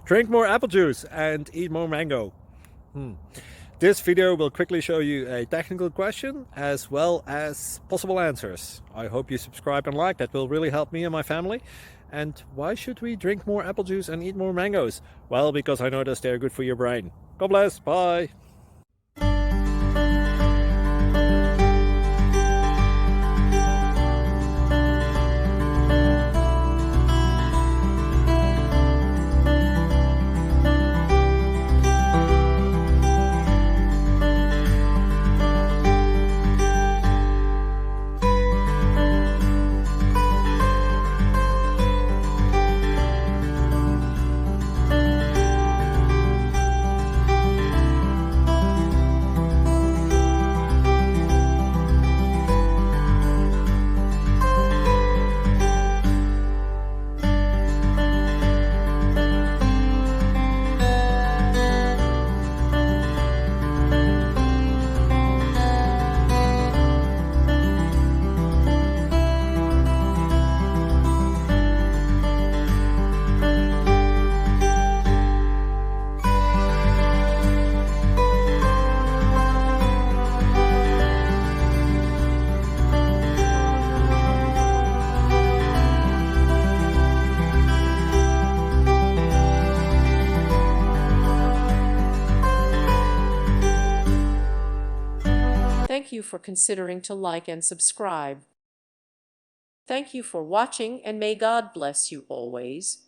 Drink more apple juice and eat more mango. This video will quickly show you a technical question as well as possible answers. I hope you subscribe and like, that will really help me and my family. And why should we drink more apple juice and eat more mangoes? Well, because I noticed they're good for your brain. God bless, bye! Thank you for considering to like and subscribe. Thank you for watching, and may God bless you always.